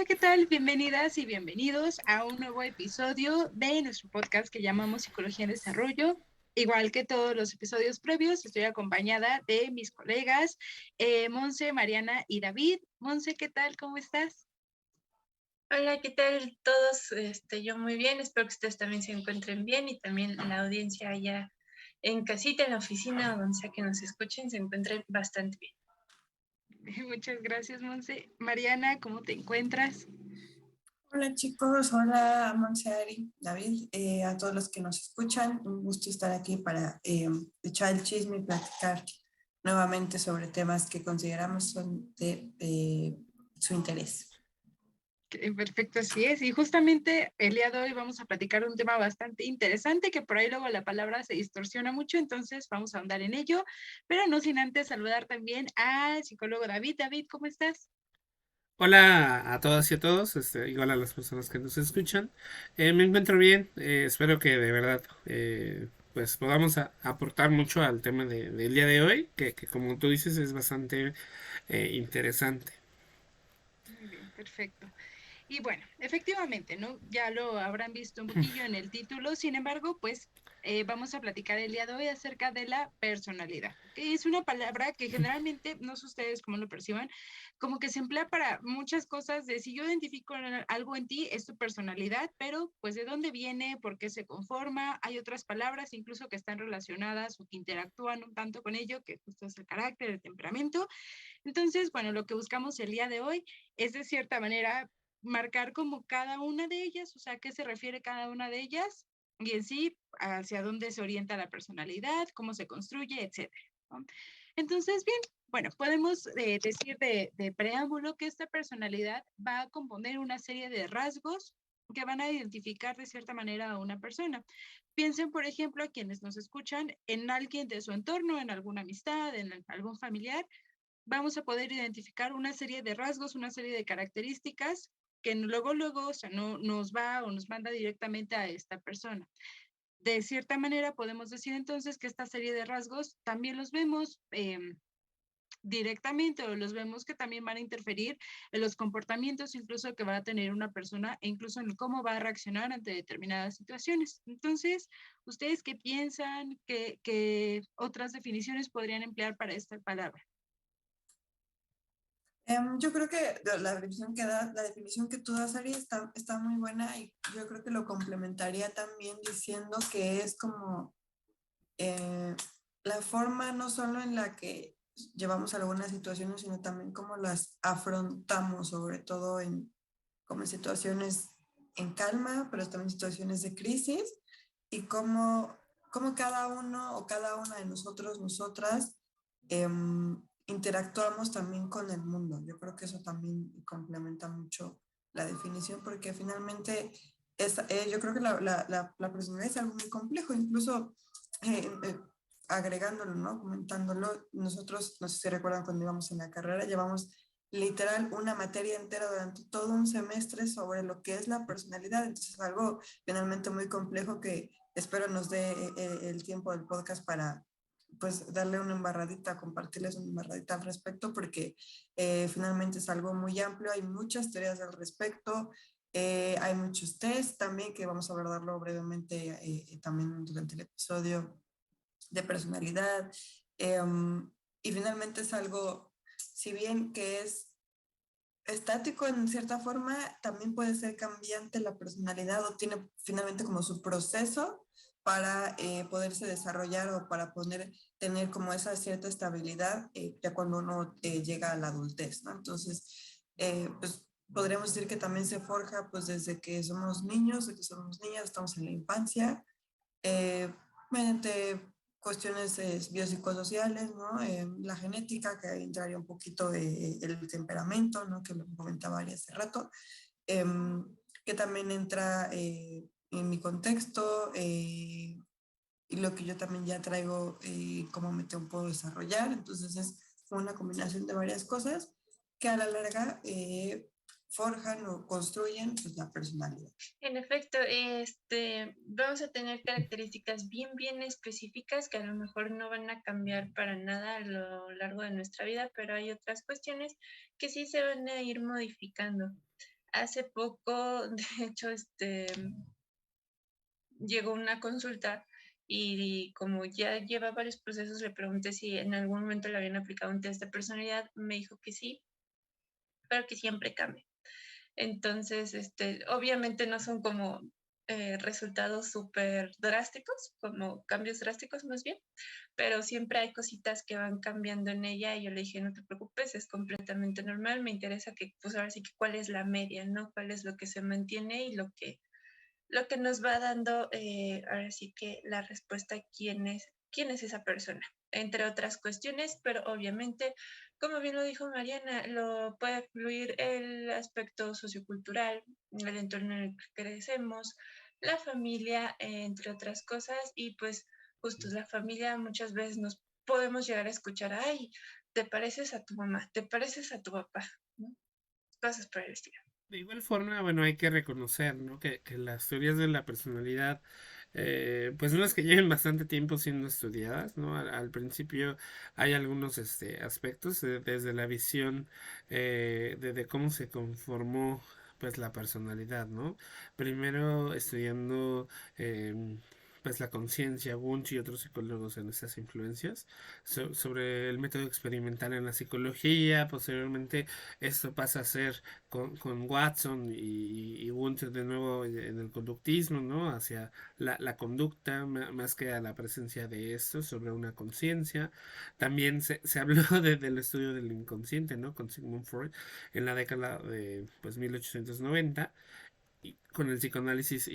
¿qué tal? Bienvenidas y bienvenidos a un nuevo episodio de nuestro podcast que llamamos Psicología en Desarrollo. Igual que todos los episodios previos, estoy acompañada de mis colegas Monse, Mariana y David. Monse, ¿qué tal? ¿Cómo estás? Hola, ¿qué tal todos? Yo muy bien, espero que ustedes también se encuentren bien y también la audiencia allá en casita, en la oficina, o donde sea que nos escuchen, se encuentren bastante bien. Muchas gracias, Monse. Mariana, ¿cómo te encuentras? Hola chicos, hola Monseari, David, a todos los que nos escuchan, un gusto estar aquí para echar el chisme y platicar nuevamente sobre temas que consideramos son de su interés. Perfecto, así es. Y justamente el día de hoy vamos a platicar un tema bastante interesante que por ahí luego la palabra se distorsiona mucho, entonces vamos a ahondar en ello, pero no sin antes saludar también al psicólogo David. David, ¿cómo estás? Hola a todas y a todos, igual a las personas que nos escuchan. Me encuentro bien, espero que de verdad pues podamos aportar mucho al tema del día de hoy, que como tú dices es bastante interesante. Muy bien, perfecto. Y bueno, efectivamente, ¿no? Ya lo habrán visto un poquillo en el título, sin embargo, pues vamos a platicar el día de hoy acerca de la personalidad, que es una palabra que generalmente, no sé ustedes cómo lo perciban, como que se emplea para muchas cosas de si yo identifico algo en ti, es tu personalidad, pero pues de dónde viene, por qué se conforma, hay otras palabras incluso que están relacionadas o que interactúan un tanto con ello, que justo es el carácter, el temperamento. Entonces, bueno, lo que buscamos el día de hoy es de cierta manera marcar como cada una de ellas, o sea, a qué se refiere cada una de ellas y en sí hacia dónde se orienta la personalidad, cómo se construye, etcétera, ¿no? Entonces, bien, bueno, podemos decir de preámbulo que esta personalidad va a componer una serie de rasgos que van a identificar de cierta manera a una persona. Piensen, por ejemplo, a quienes nos escuchan en alguien de su entorno, en alguna amistad, en algún familiar, vamos a poder identificar una serie de rasgos, una serie de características que luego, o sea, no nos va o nos manda directamente a esta persona. De cierta manera, podemos decir entonces que esta serie de rasgos también los vemos directamente o los vemos que también van a interferir en los comportamientos incluso que va a tener una persona e incluso en cómo va a reaccionar ante determinadas situaciones. Entonces, ¿ustedes qué piensan? ¿Qué otras definiciones podrían emplear para esta palabra? Yo creo que la definición que tú das, Ari, está muy buena y yo creo que lo complementaría también diciendo que es como eh, la forma no solo en la que llevamos algunas situaciones, sino también cómo las afrontamos, sobre todo como en situaciones en calma, pero también situaciones de crisis, y cómo cada uno o cada una de nosotros, nosotras, interactuamos también con el mundo. Yo creo que eso también complementa mucho la definición, porque finalmente yo creo que la personalidad es algo muy complejo, incluso agregándolo, ¿no? Comentándolo, nosotros, no sé si recuerdan cuando íbamos en la carrera, llevamos literal una materia entera durante todo un semestre sobre lo que es la personalidad. Entonces es algo finalmente muy complejo que espero nos dé el tiempo del podcast para pues darle una embarradita, compartirles una embarradita al respecto, porque finalmente es algo muy amplio, hay muchas teorías al respecto, hay muchos test también que vamos a abordarlo brevemente también durante el episodio de personalidad. eh, y finalmente es algo, si bien que es estático en cierta forma, también puede ser cambiante la personalidad o tiene finalmente como su proceso para poderse desarrollar o para tener como esa cierta estabilidad ya cuando uno llega a la adultez, ¿no? Entonces, pues podríamos decir que también se forja pues desde que somos niños, desde que somos niñas, estamos en la infancia, eh, mediante cuestiones biopsicosociales, ¿no? La genética, que ahí entraría un poquito el temperamento, ¿no? Que lo comentaba Ari hace rato, eh, que también entra en mi contexto y lo que yo también ya traigo, cómo me tengo puedo desarrollar. Entonces es una combinación de varias cosas que a la larga forjan o construyen pues, la personalidad. En efecto, vamos a tener características bien específicas que a lo mejor no van a cambiar para nada a lo largo de nuestra vida, pero hay otras cuestiones que sí se van a ir modificando. Hace poco, de hecho, llegó una consulta y como ya lleva varios procesos, le pregunté si en algún momento le habían aplicado un test de personalidad. Me dijo que sí, pero que siempre cambia. Entonces, obviamente no son como resultados súper drásticos, como cambios drásticos más bien, pero siempre hay cositas que van cambiando en ella y yo le dije, no te preocupes, es completamente normal, me interesa que, pues ahora sí que cuál es la media, ¿no? Cuál es lo que se mantiene y lo que nos va dando, ahora sí que la respuesta, quién es esa persona, entre otras cuestiones, pero obviamente, como bien lo dijo Mariana, lo puede fluir el aspecto sociocultural, el entorno en el que crecemos, la familia, entre otras cosas, y pues justo la familia muchas veces nos podemos llegar a escuchar, ay, te pareces a tu mamá, te pareces a tu papá, ¿no? Cosas por el estilo. De igual forma, bueno, hay que reconocer, ¿no? Que las teorías de la personalidad, pues no es que lleven bastante tiempo siendo estudiadas, ¿no? Al principio hay algunos aspectos desde la visión de cómo se conformó pues la personalidad, ¿no? Primero estudiando pues la conciencia, Wundt y otros psicólogos en estas influencias, sobre el método experimental en la psicología, posteriormente esto pasa a ser con Watson y Wundt de nuevo en el conductismo, ¿no? Hacia la conducta, más que a la presencia de esto, sobre una conciencia. También se habló del estudio del inconsciente, ¿no? Con Sigmund Freud en la década de pues 1890 con el psicoanálisis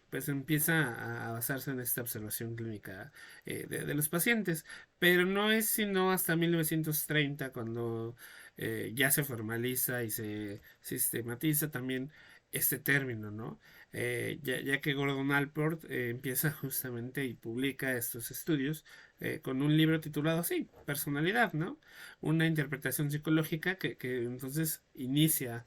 pues empieza a basarse en esta observación clínica de los pacientes, pero no es sino hasta 1930 cuando ya se formaliza y se sistematiza también este término, ¿no? Ya que Gordon Allport empieza justamente y publica estos estudios con un libro titulado así, Personalidad, ¿no? Una interpretación psicológica que entonces inicia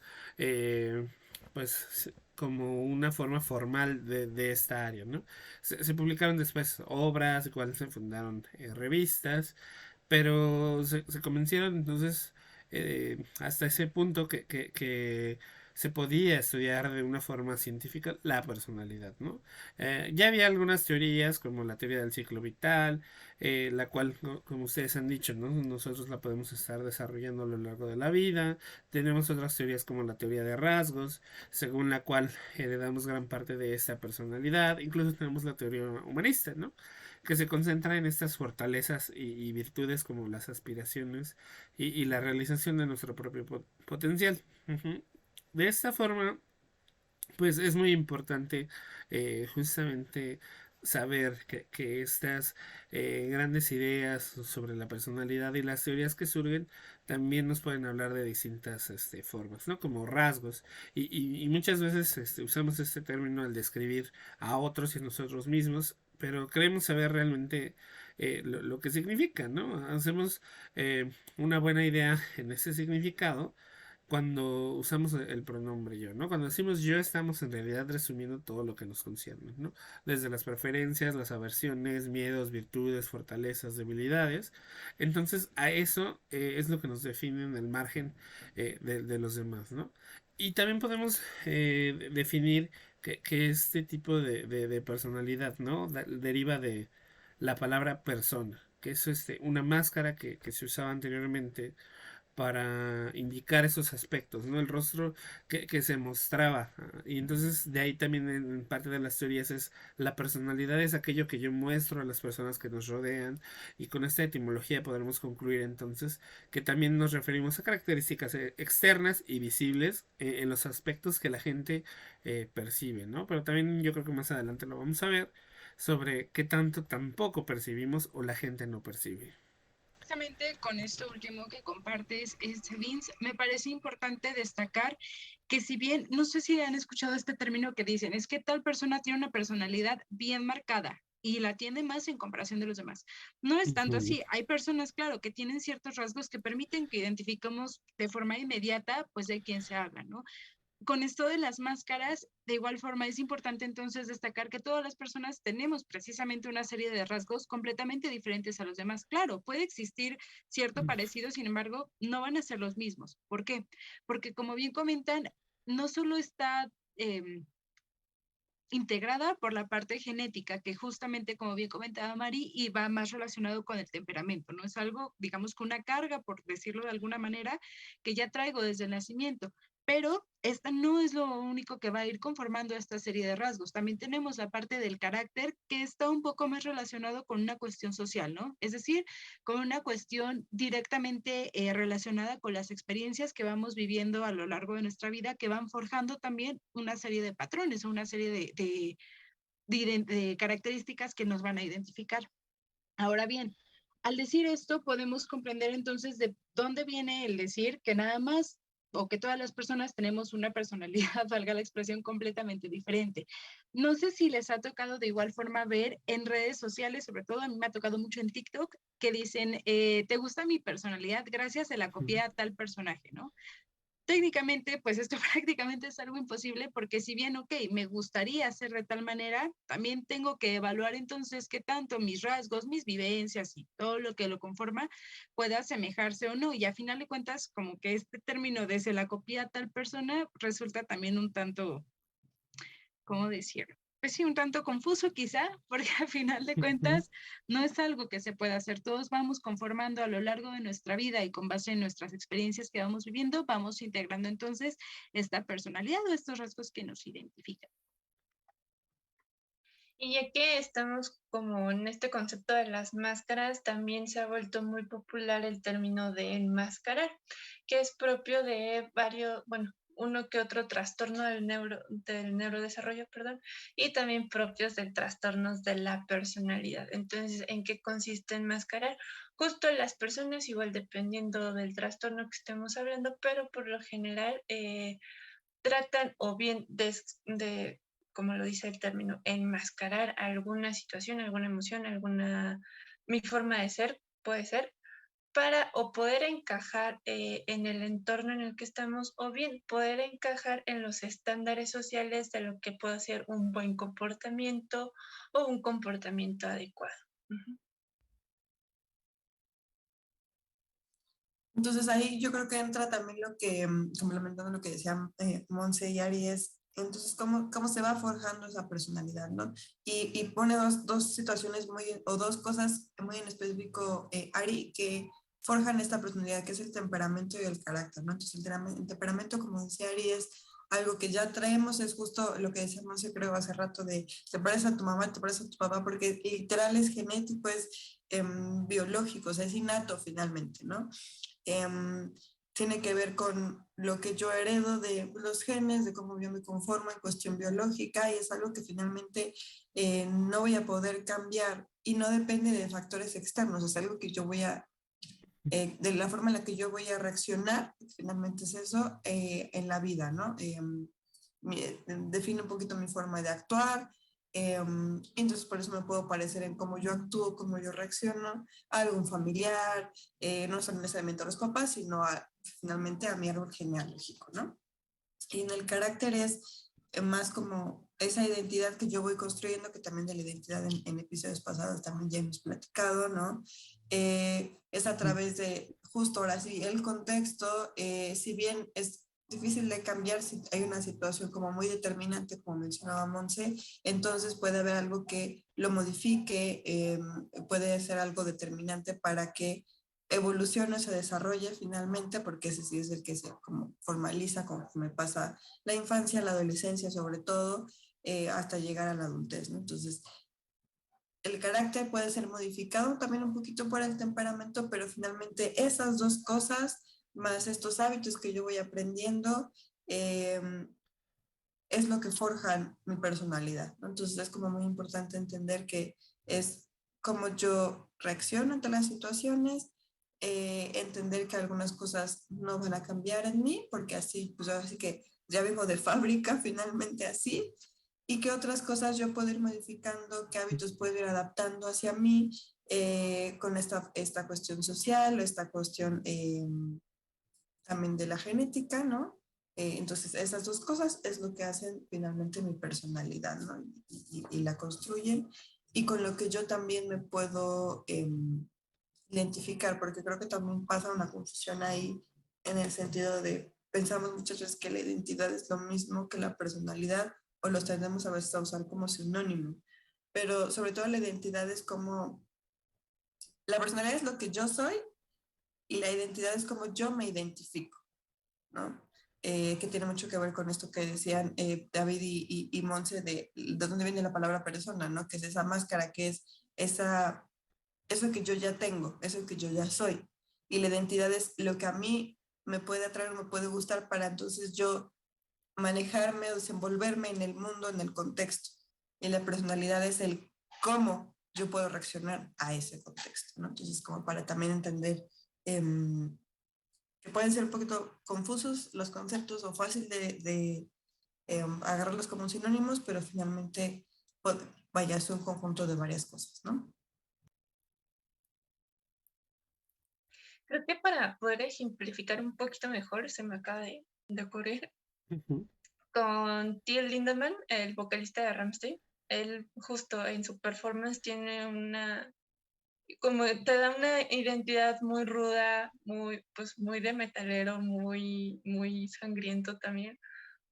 pues como una forma formal de esta área, ¿no? Se publicaron después obras, igual se fundaron revistas, pero se convencieron entonces hasta ese punto que se podía estudiar de una forma científica la personalidad, ¿no? Ya había algunas teorías como la teoría del ciclo vital, la cual, ¿no? Como ustedes han dicho, ¿no? Nosotros la podemos estar desarrollando a lo largo de la vida. Tenemos otras teorías como la teoría de rasgos, según la cual heredamos gran parte de esta personalidad. Incluso tenemos la teoría humanista, ¿no? Que se concentra en estas fortalezas y virtudes como las aspiraciones y la realización de nuestro propio potencial. Ujú. De esta forma, pues es muy importante justamente saber que estas grandes ideas sobre la personalidad y las teorías que surgen también nos pueden hablar de distintas formas, ¿no? Como rasgos. Y muchas veces usamos este término al describir a otros y a nosotros mismos, pero queremos saber realmente lo que significa, ¿no? Hacemos una buena idea en ese significado cuando usamos el pronombre yo, ¿no? Cuando decimos yo estamos en realidad resumiendo todo lo que nos concierne, ¿no? Desde las preferencias, las aversiones, miedos, virtudes, fortalezas, debilidades. Entonces a eso es lo que nos define en el margen de los demás, ¿no? Y también podemos definir que este tipo de personalidad, ¿no? Deriva de la palabra persona, que es una máscara que se usaba anteriormente para indicar esos aspectos, ¿no? El rostro que se mostraba. Y entonces de ahí también en parte de las teorías es la personalidad es aquello que yo muestro a las personas que nos rodean y con esta etimología podremos concluir entonces que también nos referimos a características externas y visibles en los aspectos que la gente percibe, ¿no? Pero también yo creo que más adelante lo vamos a ver sobre qué tanto tampoco percibimos o la gente no percibe. Justamente con esto último que compartes, Vince, me parece importante destacar que si bien, no sé si han escuchado este término que dicen, es que tal persona tiene una personalidad bien marcada y la tiene más en comparación de los demás. No es tanto Ujú. así. Hay personas, claro, que tienen ciertos rasgos que permiten que identifiquemos de forma inmediata, pues, de quién se habla, ¿no? con esto de las máscaras, de igual forma es importante entonces destacar que todas las personas tenemos precisamente una serie de rasgos completamente diferentes a los demás. Claro, puede existir cierto parecido, sin embargo, no van a ser los mismos. ¿Por qué? Porque como bien comentan, no solo está integrada por la parte genética, que justamente, como bien comentaba Mari, y va más relacionado con el temperamento, ¿no? Es algo, digamos, con una carga, por decirlo de alguna manera, que ya traigo desde el nacimiento. Pero esta no es lo único que va a ir conformando esta serie de rasgos. También tenemos la parte del carácter que está un poco más relacionado con una cuestión social, ¿no? Es decir, con una cuestión directamente relacionada con las experiencias que vamos viviendo a lo largo de nuestra vida, que van forjando también una serie de patrones, una serie de características que nos van a identificar. Ahora bien, al decir esto, podemos comprender entonces de dónde viene el decir que nada más o que todas las personas tenemos una personalidad, valga la expresión, completamente diferente. No sé si les ha tocado de igual forma ver en redes sociales, sobre todo a mí me ha tocado mucho en TikTok, que dicen, ¿te gusta mi personalidad? Gracias, se la copié a tal personaje, ¿no? Técnicamente, pues esto prácticamente es algo imposible porque si bien, ok, me gustaría hacer de tal manera, también tengo que evaluar entonces qué tanto mis rasgos, mis vivencias y todo lo que lo conforma pueda asemejarse o no. Y a final de cuentas, como que este término de se la copia a tal persona resulta también un tanto, ¿cómo decirlo? Pues sí, un tanto confuso quizá, porque al final de cuentas no es algo que se pueda hacer. Todos vamos conformando a lo largo de nuestra vida y con base en nuestras experiencias que vamos viviendo, vamos integrando entonces esta personalidad o estos rasgos que nos identifican. Y ya que estamos como en este concepto de las máscaras, también se ha vuelto muy popular el término de enmascarar, que es propio de varios, bueno, uno que otro trastorno del neurodesarrollo, perdón, y también propios de trastornos de la personalidad. Entonces, ¿en qué consiste enmascarar? Justo las personas, igual dependiendo del trastorno que estemos hablando, pero por lo general tratan o bien de, como lo dice el término, enmascarar alguna situación, alguna emoción, alguna, mi forma de ser, puede ser, para o poder encajar en el entorno en el que estamos o bien poder encajar en los estándares sociales de lo que puede ser un buen comportamiento o un comportamiento adecuado. Ujú. Entonces ahí yo creo que entra también lo que, complementando lo que decían Monse y Ari, es entonces cómo se va forjando esa personalidad, ¿no? Y pone dos situaciones muy, o dos cosas muy en específico, Ari, que forjan esta personalidad, que es el temperamento y el carácter, ¿no? Entonces el temperamento, como decía Ari, es algo que ya traemos, es justo lo que decía Monse, creo, hace rato, de te pareces a tu mamá, te pareces a tu papá, porque literal es genético, es biológico, o sea, es innato finalmente, ¿no? eh, tiene que ver con lo que yo heredo de los genes, de cómo yo me conformo en cuestión biológica, y es algo que finalmente no voy a poder cambiar y no depende de factores externos, es algo que yo voy a, de la forma en la que yo voy a reaccionar, finalmente es eso, en la vida, ¿no? Define un poquito mi forma de actuar. Entonces por eso me puedo parecer en cómo yo actúo, cómo yo reacciono a algún familiar, no son necesariamente a los papás, sino finalmente a mi árbol genealógico, ¿no? Y en el carácter es más como esa identidad que yo voy construyendo, que también de la identidad en episodios pasados también ya hemos platicado, ¿no? Es a través de, justo ahora sí, el contexto, si bien es difícil de cambiar si hay una situación como muy determinante, como mencionaba Monse, entonces puede haber algo que lo modifique, puede ser algo determinante para que evolucione, se desarrolle finalmente, porque ese sí es el que se como formaliza conforme pasa la infancia, la adolescencia sobre todo, hasta llegar a la adultez, ¿no? Entonces, el carácter puede ser modificado también un poquito por el temperamento, pero finalmente esas dos cosas, más estos hábitos que yo voy aprendiendo, es lo que forjan mi personalidad, ¿no? Entonces es como muy importante entender que es como yo reacciono ante las situaciones, entender que algunas cosas no van a cambiar en mí, porque así, pues así que ya vengo de fábrica finalmente así, y que otras cosas yo puedo ir modificando, qué hábitos puedo ir adaptando hacia mí, con esta cuestión social, esta cuestión también de la genética, ¿no? Entonces, esas dos cosas es lo que hacen finalmente mi personalidad, ¿no? Y la construyen. Y con lo que yo también me puedo identificar, porque creo que también pasa una confusión ahí en el sentido de, pensamos muchas veces que la identidad es lo mismo que la personalidad o los tendemos a veces a usar como sinónimo, pero sobre todo la identidad es como, la personalidad es lo que yo soy y la identidad es como yo me identifico, ¿no? Que tiene mucho que ver con esto que decían David y Monse de dónde viene la palabra persona, ¿no? Que es esa máscara, que es esa, eso que yo ya tengo, eso que yo ya soy. Y la identidad es lo que a mí me puede atraer, me puede gustar para entonces yo manejarme o desenvolverme en el mundo, en el contexto. Y la personalidad es el cómo yo puedo reaccionar a ese contexto, ¿no? Entonces, como para también entender eh, que pueden ser un poquito confusos los conceptos o fácil de agarrarlos como sinónimos, pero finalmente, pues, vaya, es un conjunto de varias cosas, ¿no? Creo que para poder ejemplificar un poquito mejor, se me acaba de ocurrir, Ujú. con Till Lindemann, el vocalista de Rammstein. Él justo en su performance tiene una, como te da una identidad muy ruda, muy, pues muy de metalero, muy, muy sangriento también.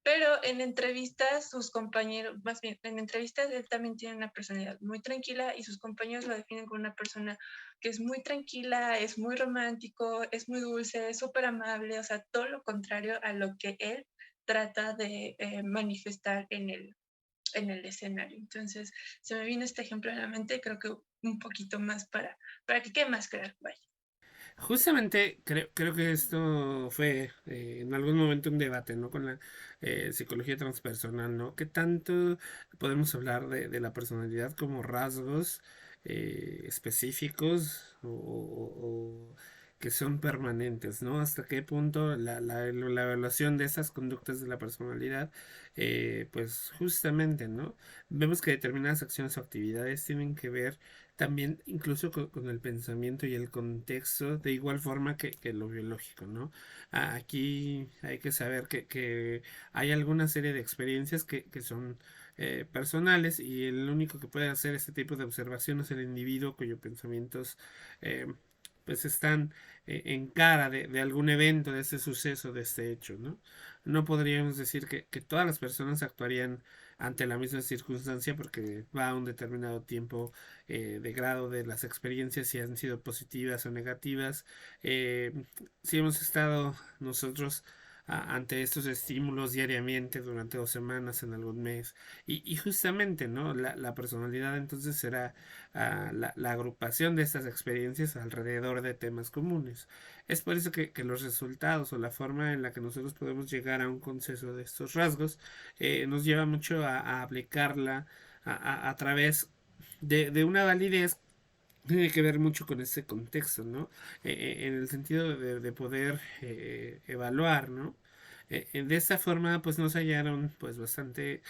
Pero en entrevistas, sus compañeros, más bien, en entrevistas él también tiene una personalidad muy tranquila y sus compañeros lo definen como una persona que es muy tranquila, es muy romántico, es muy dulce, es súper amable, o sea, todo lo contrario a lo que él trata de manifestar en el escenario. Entonces, se me vino este ejemplo a la mente, creo que un poquito más para que quede más claro. Vaya. Justamente creo que esto fue en algún momento un debate, ¿no? Con la psicología transpersonal, ¿no? ¿Qué tanto podemos hablar de la personalidad como rasgos específicos o que son permanentes, ¿no? ¿Hasta qué punto la evaluación de esas conductas de la personalidad, pues justamente, ¿no? Vemos que determinadas acciones o actividades tienen que ver también incluso con el pensamiento y el contexto de igual forma que lo biológico, ¿no? Aquí hay que saber que hay alguna serie de experiencias que son personales y el único que puede hacer este tipo de observación es el individuo cuyos pensamientos eh, pues están en cara de algún evento, de este suceso, de este hecho, ¿no? No podríamos decir que todas las personas actuarían ante la misma circunstancia porque va a un determinado tiempo de grado de las experiencias, si han sido positivas o negativas, eh, si hemos estado nosotros ante estos estímulos diariamente durante 2 semanas en algún mes y justamente no la personalidad entonces será la agrupación de estas experiencias alrededor de temas comunes. Es por eso que los resultados o la forma en la que nosotros podemos llegar a un consenso de estos rasgos nos lleva mucho a aplicarla a través de una validez tiene que ver mucho con ese contexto, ¿no? En el sentido de poder evaluar, ¿no? De esta forma, pues nos hallaron pues bastante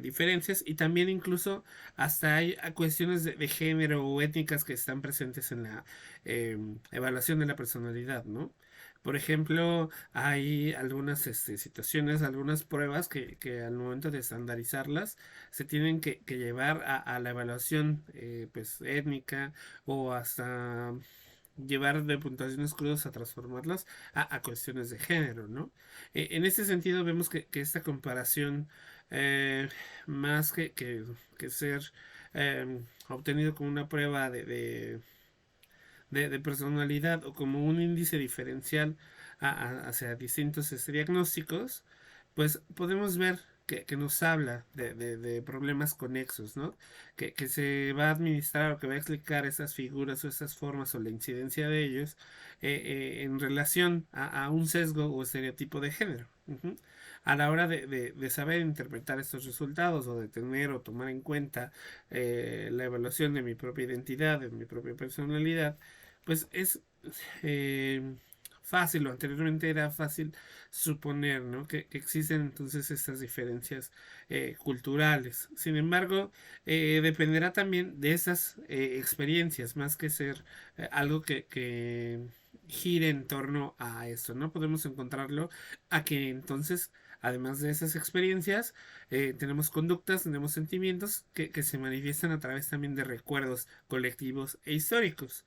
diferencias y también incluso hasta hay cuestiones de género o étnicas que están presentes en la evaluación de la personalidad, ¿no? Por ejemplo, hay algunas situaciones, algunas pruebas que al momento de estandarizarlas se tienen que llevar a la evaluación pues étnica o hasta llevar de puntuaciones crudas a transformarlas a cuestiones de género, ¿no? En este sentido vemos que esta comparación eh, más que ser obtenido como una prueba de personalidad o como un índice diferencial hacia distintos diagnósticos, pues podemos ver que nos habla de problemas conexos, ¿no? Que se va a administrar o que va a explicar esas figuras o esas formas o la incidencia de ellos en relación a un sesgo o estereotipo de género. Ujú. A la hora de saber interpretar estos resultados o de tener o tomar en cuenta la evaluación de mi propia identidad, de mi propia personalidad, pues es eh, fácil, o anteriormente era fácil suponer, ¿no? Que existen entonces estas diferencias culturales. Sin embargo, dependerá también de esas experiencias, más que ser algo que gire en torno a eso, ¿no? Podemos encontrarlo a que entonces, además de esas experiencias, tenemos conductas, tenemos sentimientos que se manifiestan a través también de recuerdos colectivos e históricos.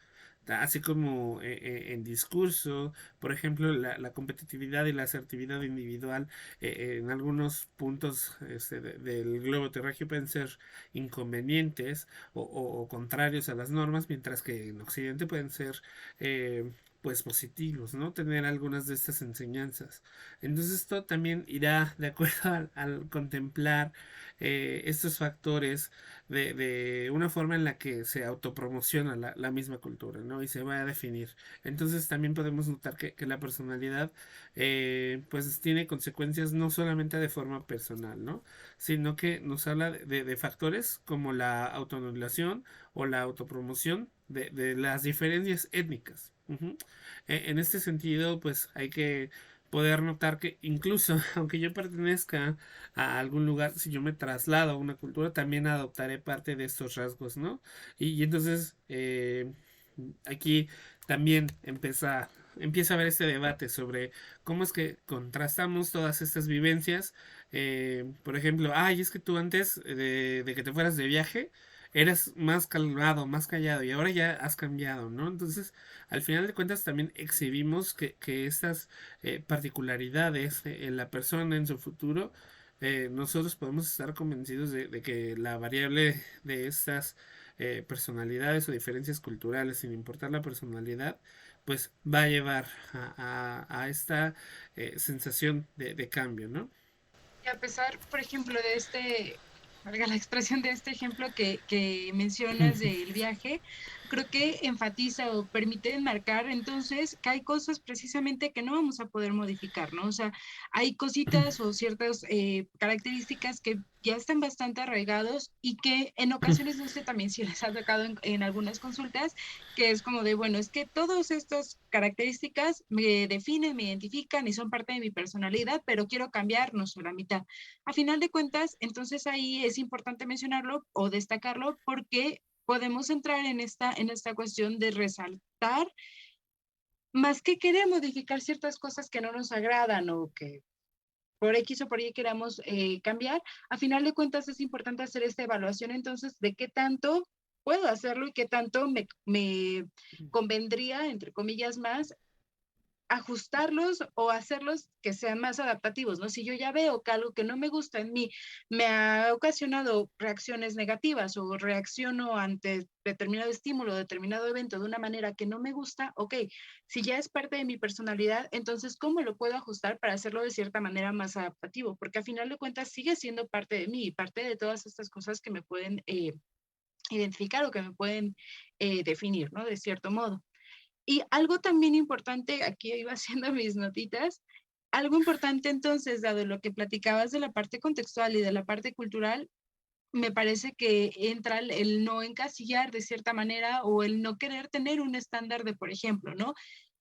Así como en discurso, por ejemplo, la competitividad y la asertividad individual en algunos puntos del globo terráqueo pueden ser inconvenientes o contrarios a las normas, mientras que en Occidente pueden ser pues positivos, ¿no? Tener algunas de estas enseñanzas. Entonces esto también irá de acuerdo al contemplar estos factores de una forma en la que se autopromociona la misma cultura, ¿no? Y se va a definir. Entonces también podemos notar que la personalidad pues tiene consecuencias no solamente de forma personal, ¿no? Sino que nos habla de factores como la autoanulación o la autopromoción de las diferencias étnicas. Ujú. En este sentido, pues hay que poder notar que incluso aunque yo pertenezca a algún lugar, si yo me traslado a una cultura, también adoptaré parte de estos rasgos, ¿no? Y entonces aquí también empieza a haber este debate sobre cómo es que contrastamos todas estas vivencias. Por ejemplo, ay, es que tú antes de que te fueras de viaje, eras más calmado, más callado y ahora ya has cambiado, ¿no? Entonces, al final de cuentas también exhibimos que estas particularidades en la persona, en su futuro, nosotros podemos estar convencidos de que la variable de estas personalidades o diferencias culturales, sin importar la personalidad, pues va a llevar a esta sensación de cambio, ¿no? Y a pesar, por ejemplo, de valga la expresión de este ejemplo que mencionas del viaje, creo que enfatiza o permite enmarcar entonces que hay cosas precisamente que no vamos a poder modificar, ¿no? O sea, hay cositas o ciertas características que ya están bastante arraigados y que en ocasiones, no sé también si les ha tocado en algunas consultas, que es como de, bueno, es que todas estas características me definen, me identifican y son parte de mi personalidad, pero quiero cambiar, no solo la mitad. A final de cuentas, entonces ahí es importante mencionarlo o destacarlo porque podemos entrar en esta cuestión de resaltar, más que querer modificar ciertas cosas que no nos agradan o que por X o por Y queramos cambiar, a final de cuentas es importante hacer esta evaluación entonces de qué tanto puedo hacerlo y qué tanto me convendría, entre comillas, más ajustarlos o hacerlos que sean más adaptativos, ¿no? Si yo ya veo que algo que no me gusta en mí me ha ocasionado reacciones negativas o reacciono ante determinado estímulo, determinado evento de una manera que no me gusta, ok, si ya es parte de mi personalidad, entonces, ¿cómo lo puedo ajustar para hacerlo de cierta manera más adaptativo? Porque a final de cuentas sigue siendo parte de mí y parte de todas estas cosas que me pueden identificar o que me pueden definir, ¿no? De cierto modo. Y algo también importante, aquí iba haciendo mis notitas, algo importante entonces, dado lo que platicabas de la parte contextual y de la parte cultural, me parece que entra el no encasillar de cierta manera o el no querer tener un estándar de, por ejemplo, ¿no?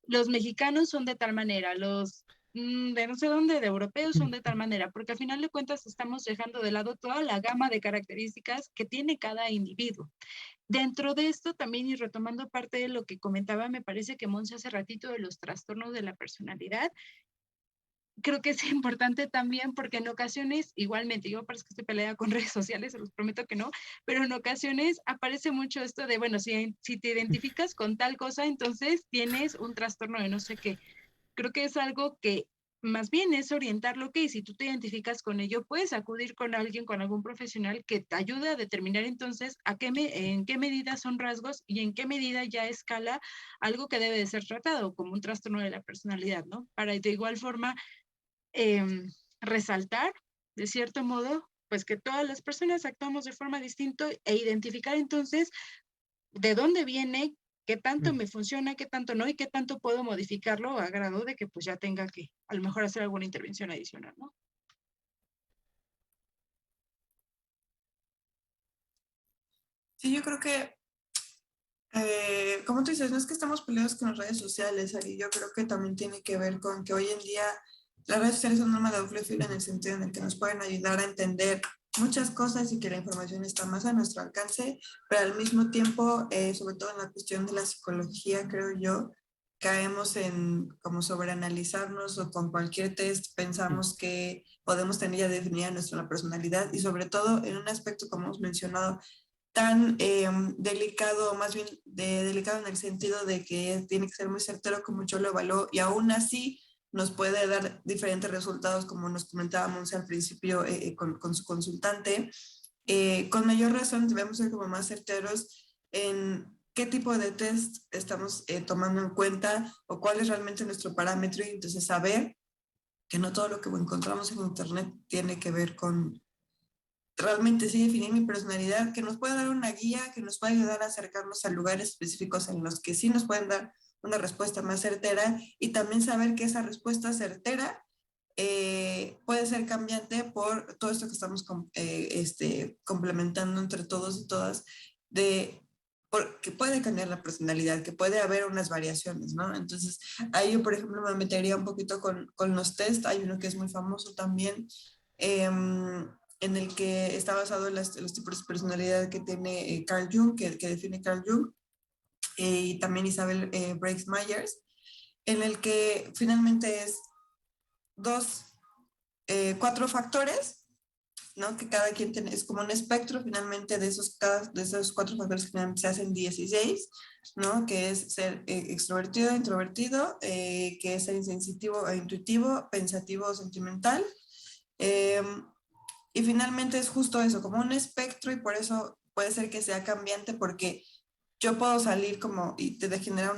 Los mexicanos son de tal manera, los de no sé dónde, de europeos son de tal manera, porque al final de cuentas estamos dejando de lado toda la gama de características que tiene cada individuo. Dentro de esto también, y retomando parte de lo que comentaba, me parece que Monse hace ratito de los trastornos de la personalidad, creo que es importante también porque en ocasiones, igualmente, yo parece que estoy peleada con redes sociales, se los prometo que no, pero en ocasiones aparece mucho esto de, bueno, si te identificas con tal cosa, entonces tienes un trastorno de no sé qué. Creo que es algo que más bien es orientarlo que si tú te identificas con ello, puedes acudir con alguien, con algún profesional que te ayude a determinar entonces en qué medida son rasgos y en qué medida ya escala algo que debe de ser tratado como un trastorno de la personalidad, ¿no? Para de igual forma resaltar, de cierto modo, pues que todas las personas actuamos de forma distinta e identificar entonces de dónde viene, qué tanto me funciona, qué tanto no y qué tanto puedo modificarlo a grado de que pues ya tenga que a lo mejor hacer alguna intervención adicional, ¿no? Sí, yo creo que como tú dices, no es que estamos peleados con las redes sociales, Ari, yo creo que también tiene que ver con que hoy en día las redes sociales son un arma de doble filo en el sentido en el que nos pueden ayudar a entender muchas cosas y que la información está más a nuestro alcance, pero al mismo tiempo, sobre todo en la cuestión de la psicología, creo yo, caemos en como sobreanalizarnos o con cualquier test pensamos que podemos tener ya definida nuestra personalidad y sobre todo en un aspecto como hemos mencionado tan delicado, más bien delicado en el sentido de que tiene que ser muy certero como yo lo evalúo y aún así nos puede dar diferentes resultados como nos comentábamos al principio con su consultante. Con mayor razón debemos ser como más certeros en qué tipo de test estamos tomando en cuenta o cuál es realmente nuestro parámetro y entonces saber que no todo lo que encontramos en internet tiene que ver con realmente sí definir mi personalidad, que nos puede dar una guía, que nos puede ayudar a acercarnos a lugares específicos en los que sí nos pueden dar una respuesta más certera y también saber que esa respuesta certera puede ser cambiante por todo esto que estamos complementando entre todos y todas, que puede cambiar la personalidad, que puede haber unas variaciones, ¿no? Entonces, ahí yo, por ejemplo, me metería un poquito con los test. Hay uno que es muy famoso también, en el que está basado en los tipos de personalidad que tiene Carl Jung, que define Carl Jung, y también Isabel Briggs Myers, en el que finalmente es cuatro factores, ¿no? Que cada quien tiene, es como un espectro finalmente de esos cuatro factores que finalmente se hacen 16, ¿no? Que es ser extrovertido, introvertido, que es ser insensitivo e intuitivo, pensativo o sentimental. Y finalmente es justo eso, como un espectro y por eso puede ser que sea cambiante porque yo puedo salir como y te genera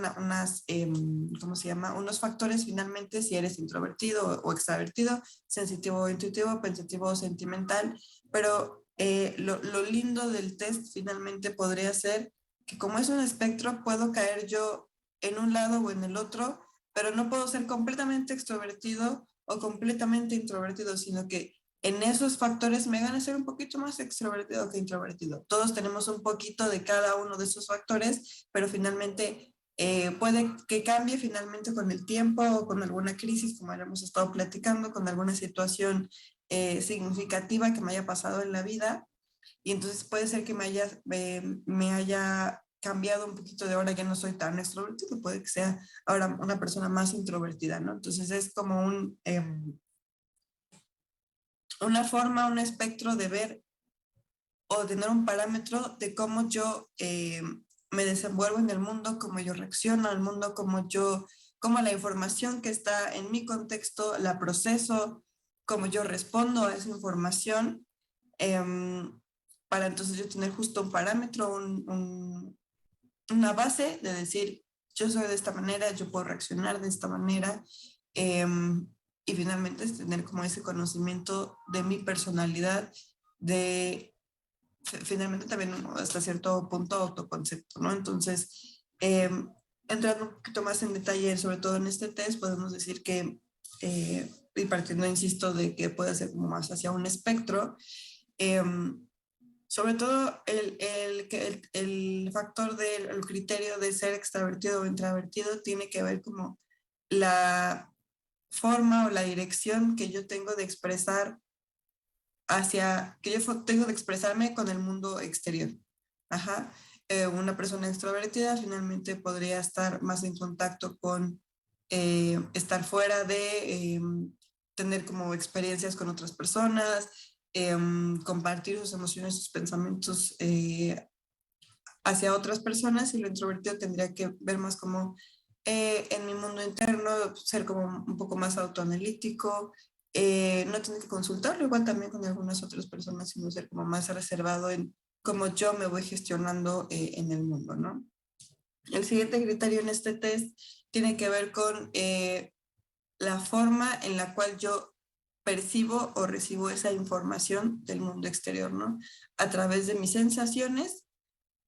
¿cómo se llama? Unos factores finalmente si eres introvertido o extravertido, sensitivo o intuitivo, pensativo o sentimental, pero lo lindo del test finalmente podría ser que como es un espectro, puedo caer yo en un lado o en el otro, pero no puedo ser completamente extrovertido o completamente introvertido, sino que en esos factores me gana ser un poquito más extrovertido que introvertido. Todos tenemos un poquito de cada uno de esos factores, pero finalmente puede que cambie finalmente con el tiempo o con alguna crisis, como hemos estado platicando, con alguna situación significativa que me haya pasado en la vida. Y entonces puede ser que me haya cambiado un poquito de ahora, ya no soy tan extrovertido, puede que sea ahora una persona más introvertida, ¿no? Entonces es como una forma, un espectro de ver o tener un parámetro de cómo yo me desenvuelvo en el mundo, cómo yo reacciono al mundo, cómo la información que está en mi contexto la proceso, cómo yo respondo a esa información, eh, para entonces yo tener justo un parámetro, una base de decir, yo soy de esta manera, yo puedo reaccionar de esta manera, eh, y finalmente es tener como ese conocimiento de mi personalidad, finalmente también hasta cierto punto autoconcepto, ¿no? Entonces, entrando un poquito más en detalle, sobre todo en este test, podemos decir que, y partiendo, insisto, de que puede ser como más hacia un espectro, eh, sobre todo el factor del criterio de ser extravertido o introvertido tiene que ver como la forma o la dirección que yo tengo de expresar que yo tengo de expresarme con el mundo exterior. Ajá. Una persona extrovertida finalmente podría estar más en contacto con estar fuera de tener como experiencias con otras personas, compartir sus emociones, sus pensamientos hacia otras personas y lo introvertido tendría que ver más como en mi mundo interno, ser como un poco más autoanalítico, no tener que consultarlo igual también con algunas otras personas, sino ser como más reservado en cómo yo me voy gestionando en el mundo, ¿no? El siguiente criterio en este test tiene que ver con la forma en la cual yo percibo o recibo esa información del mundo exterior, ¿no? A través de mis sensaciones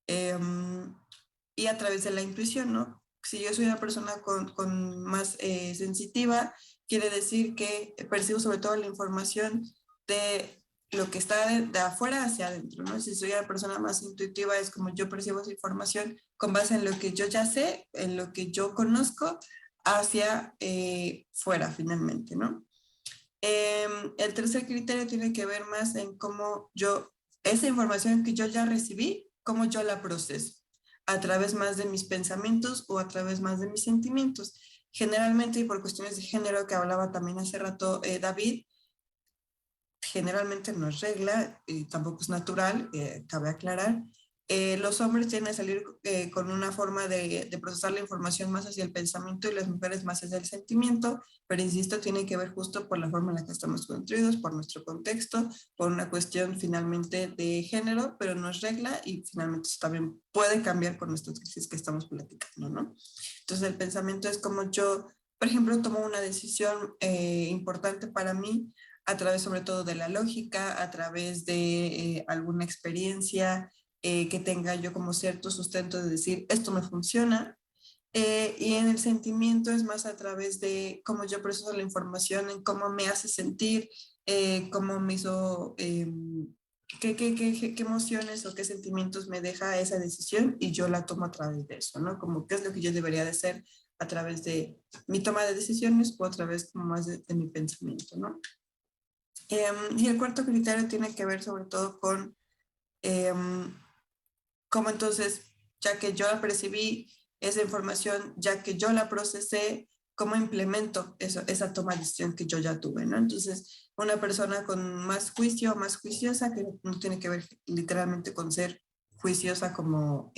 y a través de la intuición, ¿no? Si yo soy una persona con más sensitiva, quiere decir que percibo sobre todo la información de lo que está de afuera hacia adentro, ¿no? Si soy la persona más intuitiva, es como yo percibo esa información con base en lo que yo ya sé, en lo que yo conozco, hacia fuera finalmente, ¿no? El tercer criterio tiene que ver más en cómo yo, esa información que yo ya recibí, cómo yo la proceso, a través más de mis pensamientos o a través más de mis sentimientos. Generalmente, y por cuestiones de género que hablaba también hace rato David, generalmente no es regla y tampoco es natural, cabe aclarar. Los hombres tienden a salir con una forma de procesar la información más hacia el pensamiento y las mujeres más hacia el sentimiento, pero insisto, tiene que ver justo por la forma en la que estamos construidos, por nuestro contexto, por una cuestión finalmente de género, pero no es regla y finalmente eso también puede cambiar con nuestras crisis que estamos platicando, ¿no? Entonces el pensamiento es como yo, por ejemplo, tomo una decisión importante para mí a través sobre todo de la lógica, a través de alguna experiencia que tenga yo como cierto sustento de decir, esto me funciona. Y en el sentimiento es más a través de cómo yo proceso la información, en cómo me hace sentir, cómo me hizo, qué emociones o qué sentimientos me deja esa decisión y yo la tomo a través de eso, ¿no? Como qué es lo que yo debería de hacer a través de mi toma de decisiones o a través como más de mi pensamiento, ¿no? Y el cuarto criterio tiene que ver sobre todo con cómo entonces, ya que yo la percibí, esa información, ya que yo la procesé, cómo implemento eso, esa toma de decisión que yo ya tuve, ¿no? Entonces, una persona con más juicio, más juiciosa, que no tiene que ver literalmente con ser juiciosa como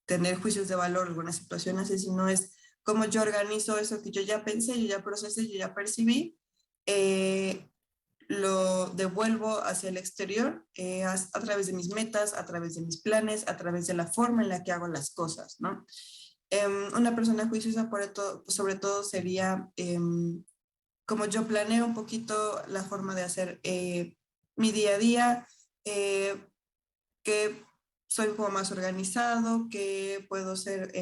tener juicios de valor en algunas situaciones, sino es cómo yo organizo eso que yo ya pensé, yo ya procesé, yo ya percibí, eh, lo devuelvo hacia el exterior a través de mis metas, a través de mis planes, a través de la forma en la que hago las cosas, ¿no? Una persona juiciosa sobre todo sería como yo planeo un poquito la forma de hacer mi día a día, que soy como más organizado, que puedo ser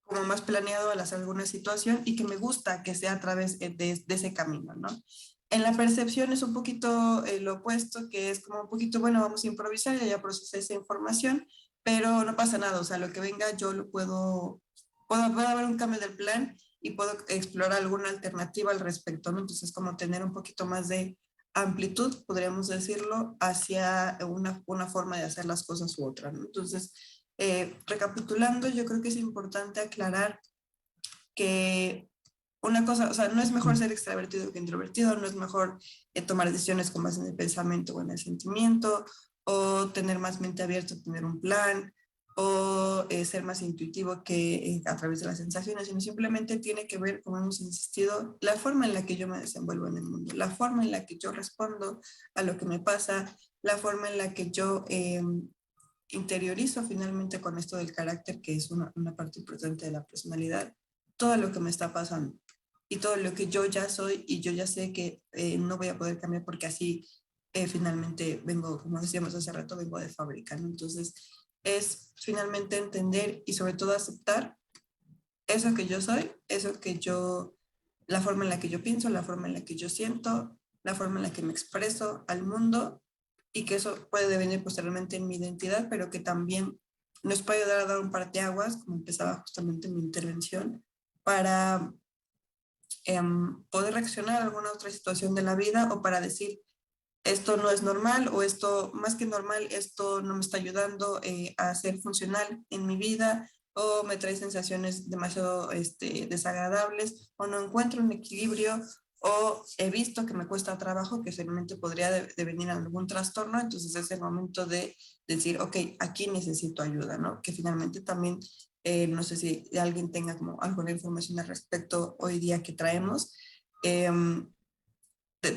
como más planeado al hacer alguna situación y que me gusta que sea a través de ese camino, ¿no? En la percepción es un poquito lo opuesto, que es como un poquito, bueno, vamos a improvisar, ya procesé esa información, pero no pasa nada, o sea, lo que venga yo lo puedo haber un cambio del plan y puedo explorar alguna alternativa al respecto, ¿no? Entonces, como tener un poquito más de amplitud, podríamos decirlo, hacia una forma de hacer las cosas u otra, ¿no? Entonces, recapitulando, yo creo que es importante aclarar que una cosa, o sea, no es mejor ser extravertido que introvertido, no es mejor tomar decisiones con base en el pensamiento o en el sentimiento, o tener más mente abierta, tener un plan, o ser más intuitivo que a través de las sensaciones, sino simplemente tiene que ver, como hemos insistido, la forma en la que yo me desenvuelvo en el mundo, la forma en la que yo respondo a lo que me pasa, la forma en la que yo interiorizo finalmente con esto del carácter, que es una parte importante de la personalidad, todo lo que me está pasando y todo lo que yo ya soy y yo ya sé que no voy a poder cambiar porque así finalmente vengo, como decíamos hace rato, vengo de fábrica, ¿no? Entonces es finalmente entender y sobre todo aceptar eso que yo soy, eso que yo, la forma en la que yo pienso, la forma en la que yo siento, la forma en la que me expreso al mundo y que eso puede devenir posteriormente en mi identidad, pero que también nos puede ayudar a dar un parteaguas, como empezaba justamente mi intervención, para poder reaccionar a alguna otra situación de la vida o para decir, esto no es normal o esto, más que normal, esto no me está ayudando a ser funcional en mi vida o me trae sensaciones demasiado desagradables o no encuentro un equilibrio o he visto que me cuesta trabajo, que seguramente podría devenir en algún trastorno, entonces es el momento de decir, ok, aquí necesito ayuda, ¿no? Que finalmente también, no sé si alguien tenga como alguna información al respecto hoy día que traemos,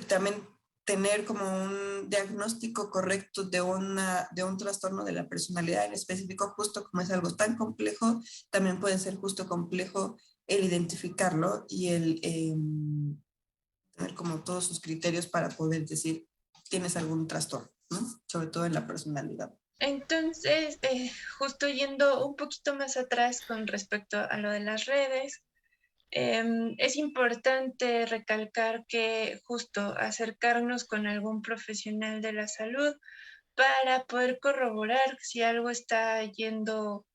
también tener como un diagnóstico correcto de un trastorno de la personalidad en específico, justo como es algo tan complejo, también puede ser justo complejo el identificarlo y el tener como todos sus criterios para poder decir tienes algún trastorno, ¿no? Sobre todo en la personalidad. Entonces, justo yendo un poquito más atrás con respecto a lo de las redes, Es importante recalcar que justo acercarnos con algún profesional de la salud para poder corroborar si algo está yendo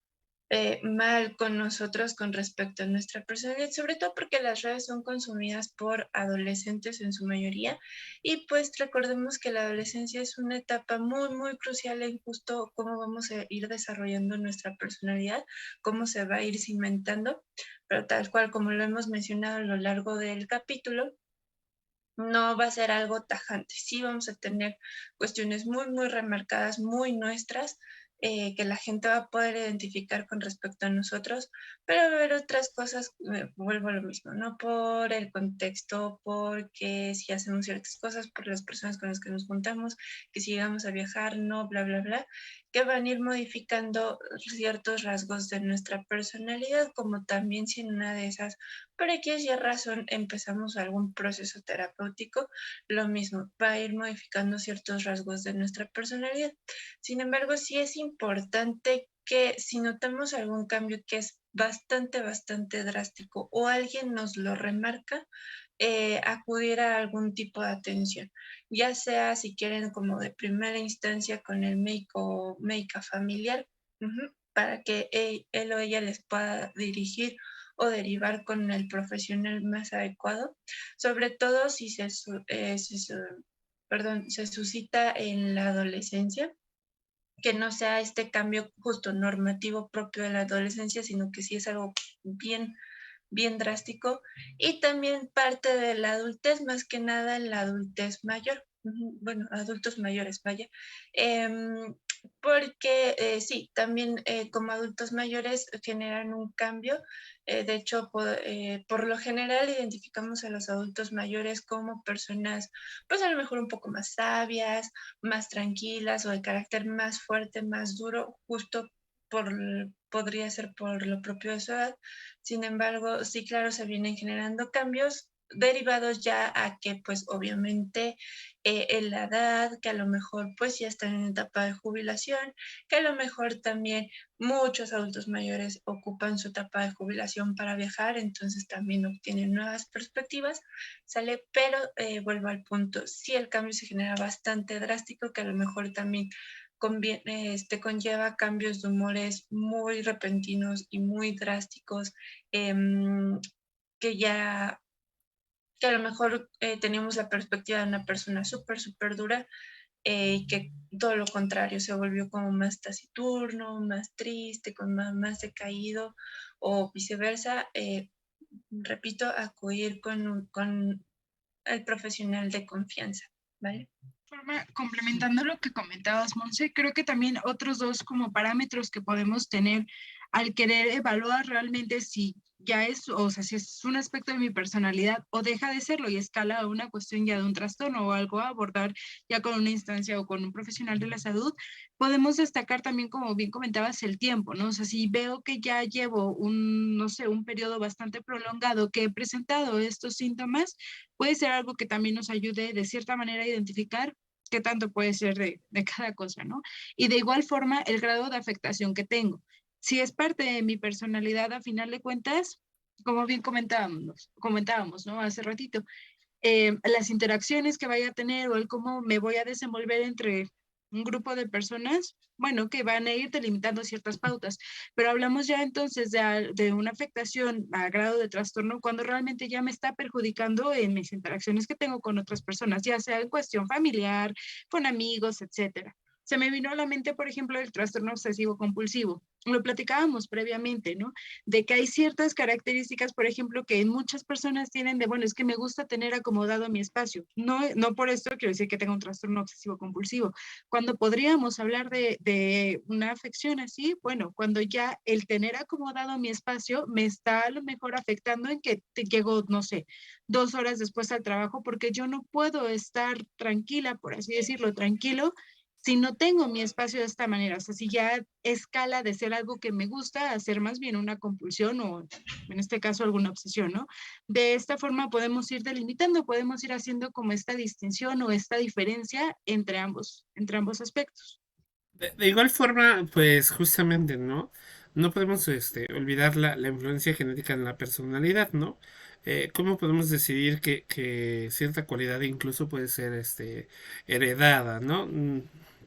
mal con nosotros con respecto a nuestra personalidad, sobre todo porque las redes son consumidas por adolescentes en su mayoría y pues recordemos que la adolescencia es una etapa muy, muy crucial en justo cómo vamos a ir desarrollando nuestra personalidad, cómo se va a ir cimentando, pero tal cual como lo hemos mencionado a lo largo del capítulo, no va a ser algo tajante. Sí vamos a tener cuestiones muy, muy remarcadas, muy nuestras, que la gente va a poder identificar con respecto a nosotros, pero va a haber otras cosas, vuelvo a lo mismo, no por el contexto, porque si hacemos ciertas cosas, por las personas con las que nos juntamos, que si llegamos a viajar, no, bla, bla, bla, que van a ir modificando ciertos rasgos de nuestra personalidad, como también si en una de esas por X y razón empezamos algún proceso terapéutico, lo mismo, va a ir modificando ciertos rasgos de nuestra personalidad. Sin embargo, sí es importante que si notamos algún cambio que es bastante, bastante drástico o alguien nos lo remarca, acudir a algún tipo de atención, ya sea si quieren como de primera instancia con el médico o médica familiar, para que él o ella les pueda dirigir o derivar con el profesional más adecuado, sobre todo si se suscita en la adolescencia, que no sea este cambio justo normativo propio de la adolescencia, sino que sí es algo bien, bien drástico. Y también parte de la adultez, más que nada en la adultez mayor. Bueno, adultos mayores, vaya. Porque sí, también como adultos mayores generan un cambio. De hecho, por lo general identificamos a los adultos mayores como personas, pues a lo mejor un poco más sabias, más tranquilas o de carácter más fuerte, más duro, justo por, podría ser por lo propio de su edad. Sin embargo, sí, claro, se vienen generando cambios derivados ya a que pues obviamente en la edad, que a lo mejor pues ya están en etapa de jubilación, que a lo mejor también muchos adultos mayores ocupan su etapa de jubilación para viajar, entonces también obtienen nuevas perspectivas, sale, pero vuelvo al punto, si el cambio se genera bastante drástico, que a lo mejor también conlleva cambios de humores muy repentinos y muy drásticos, que ya que a lo mejor teníamos la perspectiva de una persona súper, súper dura, y que todo lo contrario, se volvió como más taciturno, más triste, con más decaído, o viceversa. Repito, acudir con el profesional de confianza, ¿vale? Complementando lo que comentabas, Monse, creo que también otros dos como parámetros que podemos tener al querer evaluar realmente si ya es, o sea, si es un aspecto de mi personalidad o deja de serlo y escala a una cuestión ya de un trastorno o algo a abordar ya con una instancia o con un profesional de la salud, podemos destacar también, como bien comentabas, el tiempo, ¿no? O sea, si veo que ya llevo un, no sé, un periodo bastante prolongado que he presentado estos síntomas, puede ser algo que también nos ayude de cierta manera a identificar qué tanto puede ser de cada cosa, ¿no? Y de igual forma, el grado de afectación que tengo. Si es parte de mi personalidad, a final de cuentas, como bien comentábamos, ¿no? Hace ratito, las interacciones que vaya a tener o el cómo me voy a desenvolver entre un grupo de personas, bueno, que van a ir delimitando ciertas pautas, pero hablamos ya entonces de una afectación a grado de trastorno cuando realmente ya me está perjudicando en mis interacciones que tengo con otras personas, ya sea en cuestión familiar, con amigos, etcétera. Se me vino a la mente, por ejemplo, el trastorno obsesivo compulsivo. Lo platicábamos previamente, ¿no? De que hay ciertas características, por ejemplo, que muchas personas tienen de, bueno, es que me gusta tener acomodado mi espacio. No, no por esto quiero decir que tenga un trastorno obsesivo compulsivo. Cuando podríamos hablar de una afección así, bueno, cuando ya el tener acomodado mi espacio me está a lo mejor afectando en que te llego, no sé, 2 horas después al trabajo porque yo no puedo estar tranquila, por así decirlo, tranquilo si no tengo mi espacio de esta manera, o sea, si ya escala de ser algo que me gusta a ser más bien una compulsión o en este caso alguna obsesión, ¿no? De esta forma podemos ir delimitando, podemos ir haciendo como esta distinción o esta diferencia entre ambos aspectos. De igual forma, pues justamente, ¿no? no podemos olvidar la influencia genética en la personalidad, ¿no? ¿Cómo podemos decidir que cierta cualidad incluso puede ser heredada, ¿no?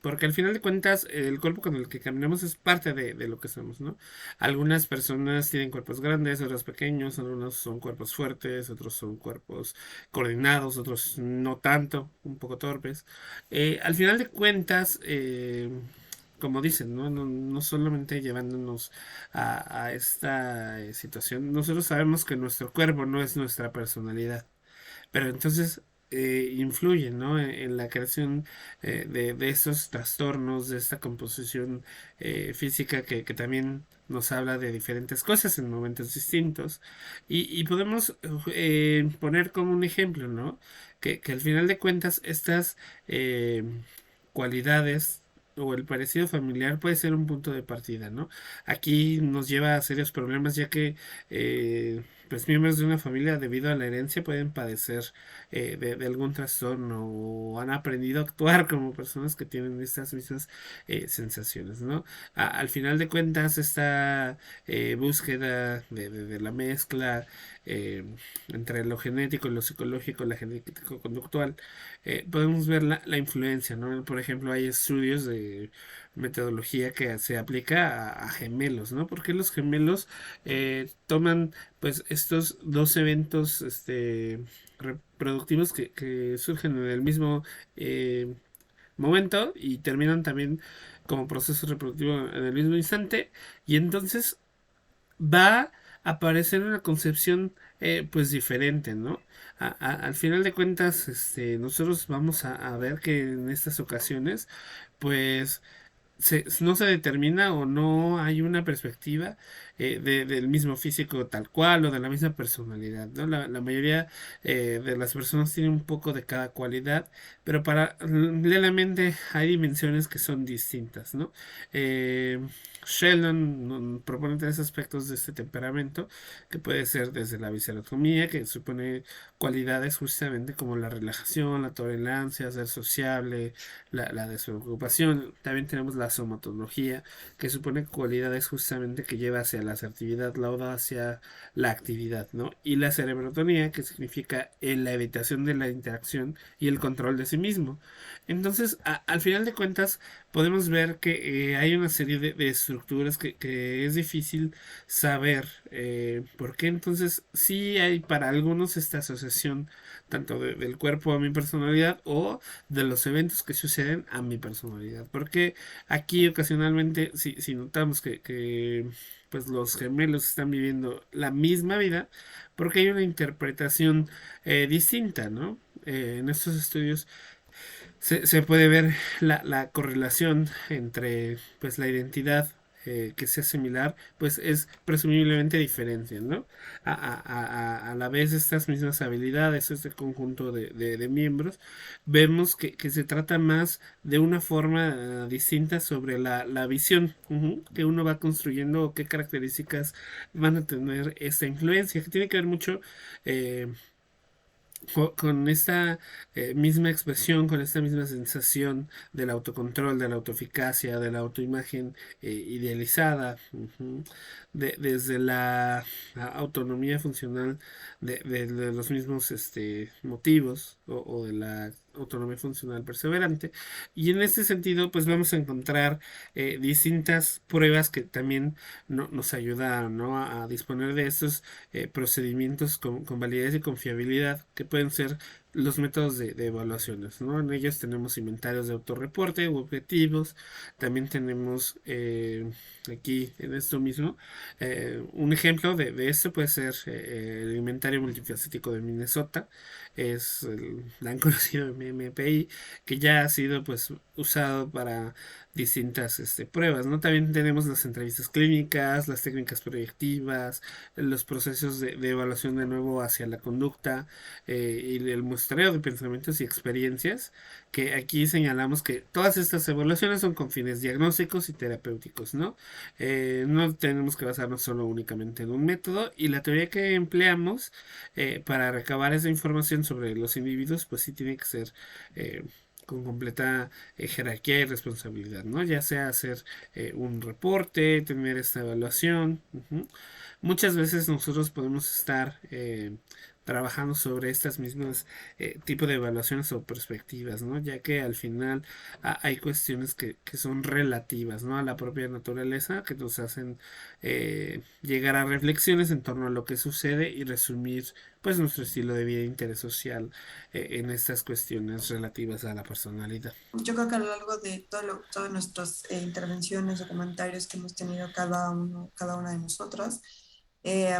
Porque al final de cuentas el cuerpo con el que caminamos es parte de lo que somos, ¿no? Algunas personas tienen cuerpos grandes, otros pequeños, algunos son cuerpos fuertes, otros son cuerpos coordinados, otros no tanto, un poco torpes. Al final de cuentas, como dicen, ¿no? No solamente llevándonos a esta situación, nosotros sabemos que nuestro cuerpo no es nuestra personalidad, pero entonces influye, ¿no? En la creación de estos trastornos, de esta composición física que también nos habla de diferentes cosas en momentos distintos. Y podemos poner como un ejemplo, ¿no? Que al final de cuentas estas cualidades o el parecido familiar puede ser un punto de partida, ¿no? Aquí nos lleva a serios problemas ya que pues miembros de una familia debido a la herencia pueden padecer de algún trastorno o han aprendido a actuar como personas que tienen estas mismas sensaciones, ¿no? Al final de cuentas, esta búsqueda de la mezcla eh, entre lo genético y lo psicológico, la genético-conductual, podemos ver la influencia, ¿no? Por ejemplo, hay estudios de metodología que se aplica a gemelos, ¿no? Porque los gemelos toman pues estos dos eventos reproductivos que surgen en el mismo momento y terminan también como proceso reproductivo en el mismo instante y entonces va a aparecer una concepción pues diferente, ¿no? Al final de cuentas, nosotros vamos a ver que en estas ocasiones, pues no se determina o no hay una perspectiva del mismo físico tal cual o de la misma personalidad, ¿no? La mayoría de las personas tienen un poco de cada cualidad, pero paralelamente hay dimensiones que son distintas, ¿no? Sheldon propone tres aspectos de este temperamento, que puede ser desde la viscerotomía, que supone cualidades justamente como la relajación, la tolerancia, ser sociable, la despreocupación. También tenemos la somatología, que supone cualidades justamente que lleva hacia la asertividad, la audacia, la actividad, ¿no? Y la cerebrotonía, que significa la evitación de la interacción y el control de sí mismo. Entonces, al final de cuentas, podemos ver que hay una serie de estructuras que es difícil saber por qué. Entonces, sí hay para algunos esta asociación tanto del cuerpo a mi personalidad o de los eventos que suceden a mi personalidad. Porque aquí ocasionalmente, si notamos pues los gemelos están viviendo la misma vida, porque hay una interpretación distinta, ¿no? En estos estudios se puede ver la correlación entre pues la identidad que sea similar, pues es presumiblemente diferente, ¿no? A la vez estas mismas habilidades, este conjunto de miembros, vemos que se trata más de una forma distinta sobre la visión que uno va construyendo o qué características van a tener esta influencia, que tiene que ver mucho con esta misma expresión, con esta misma sensación del autocontrol, de la autoeficacia, de la autoimagen idealizada, desde la autonomía funcional de los mismos motivos o de la autonomía funcional perseverante. Y en este sentido, pues vamos a encontrar distintas pruebas que también nos ayudan, ¿no? a disponer de estos procedimientos con validez y confiabilidad que pueden ser los métodos de evaluaciones, ¿no? En ellos tenemos inventarios de autorreporte u objetivos, también tenemos aquí en esto mismo un ejemplo de esto puede ser el inventario multifacético de Minnesota, es el tan conocido MMPI, que ya ha sido pues usado para distintas pruebas, ¿no? También tenemos las entrevistas clínicas, las técnicas proyectivas, los procesos de evaluación de nuevo hacia la conducta y el muestreo de pensamientos y experiencias, que aquí señalamos que todas estas evaluaciones son con fines diagnósticos y terapéuticos, ¿no? No tenemos que basarnos solo únicamente en un método y la teoría que empleamos para recabar esa información sobre los individuos, pues sí tiene que ser con completa jerarquía y responsabilidad, ¿no? Ya sea hacer un reporte, tener esta evaluación. Ujú. Muchas veces nosotros podemos estar trabajando sobre estas mismas tipo de evaluaciones o perspectivas, ¿no? Ya que al final hay cuestiones que son relativas, ¿no? A la propia naturaleza que nos hacen llegar a reflexiones en torno a lo que sucede y resumir pues nuestro estilo de vida e interés social en estas cuestiones relativas a la personalidad. Yo creo que a lo largo de todas nuestras intervenciones o comentarios que hemos tenido cada una de nosotras, eh,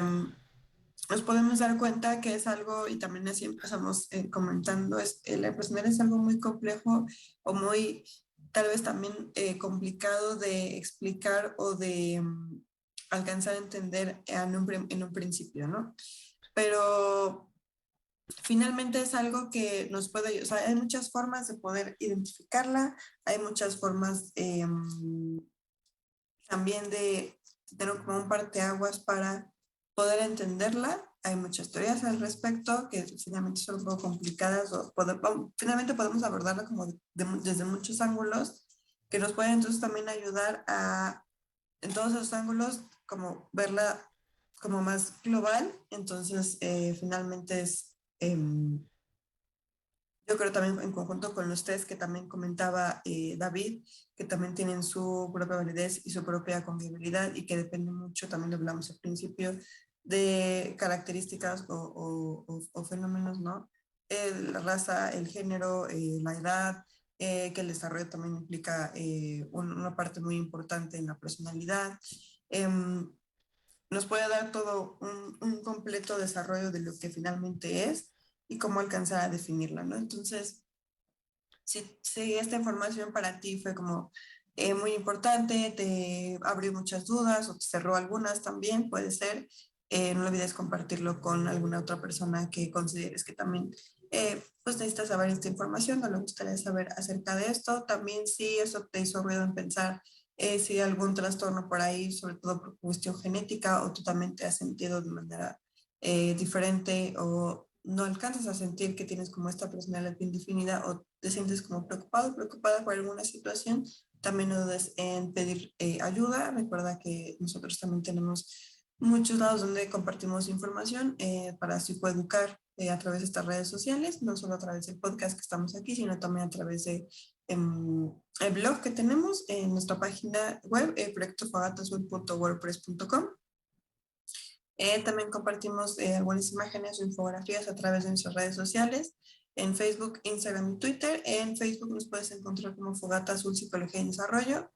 nos podemos dar cuenta que es algo, y también así empezamos comentando, la personalidad es algo muy complejo o muy, tal vez también complicado de explicar o de alcanzar a entender en un principio, ¿no? Pero finalmente es algo que nos puede, o sea, hay muchas formas de poder identificarla, hay muchas formas también de tener como un parteaguas para poder entenderla. Hay muchas teorías al respecto que finalmente son un poco complicadas finalmente podemos abordarla como desde muchos ángulos que nos pueden entonces también ayudar a, en todos esos ángulos, como verla como más global. Entonces, finalmente yo creo también en conjunto con los tres que también comentaba David, que también tienen su propia validez y su propia confiabilidad y que depende mucho, también lo hablamos al principio, de características o fenómenos, ¿no? La raza, el género, la edad, que el desarrollo también implica una parte muy importante en la personalidad. Nos puede dar todo un completo desarrollo de lo que finalmente es y cómo alcanzar a definirla, ¿no? Entonces, si esta información para ti fue como muy importante, te abrió muchas dudas o te cerró algunas también, puede ser, no olvides compartirlo con alguna otra persona que consideres que también pues necesitas saber esta información o le gustaría saber acerca de esto. También si eso te hizo ruido en pensar si hay algún trastorno por ahí, sobre todo por cuestión genética, o tú también te has sentido de manera diferente o no alcanzas a sentir que tienes como esta personalidad bien definida o te sientes como preocupado, preocupada por alguna situación, también no dudes en pedir ayuda. Recuerda que nosotros también tenemos muchos lados donde compartimos información para así educar a través de estas redes sociales, no solo a través del podcast que estamos aquí, sino también a través de el blog que tenemos en nuestra página web, proyectofogatazul.wordpress.com. También compartimos algunas imágenes o infografías a través de nuestras redes sociales, en Facebook, Instagram y Twitter. En Facebook nos puedes encontrar como Fogata Azul Psicología y Desarrollo,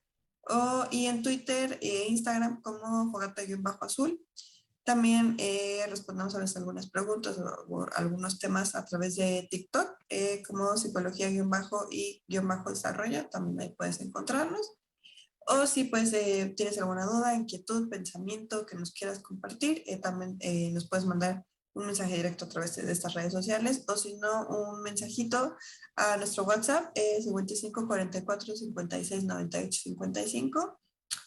y en Twitter e Instagram como Fogata-Azul. También respondemos a veces algunas preguntas o algunos temas a través de TikTok, como Psicología-y-Desarrollo. También ahí puedes encontrarnos. O si pues tienes alguna duda, inquietud, pensamiento que nos quieras compartir, también nos puedes mandar un mensaje directo a través de estas redes sociales, o si no, un mensajito a nuestro WhatsApp 55 44 56 98 55,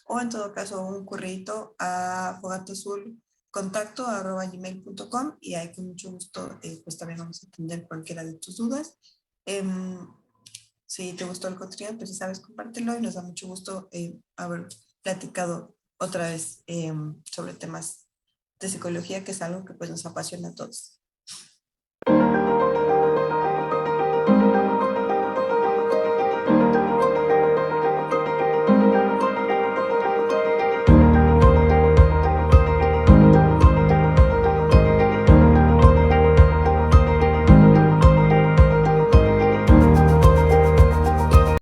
o en todo caso un correíto a fogatazulcontacto@gmail.com, y ahí con mucho gusto pues también vamos a atender cualquiera de tus dudas. Si te gustó el contenido, pues ya sabes, compártelo, y nos da mucho gusto haber platicado otra vez sobre temas de psicología, que es algo que pues nos apasiona a todos.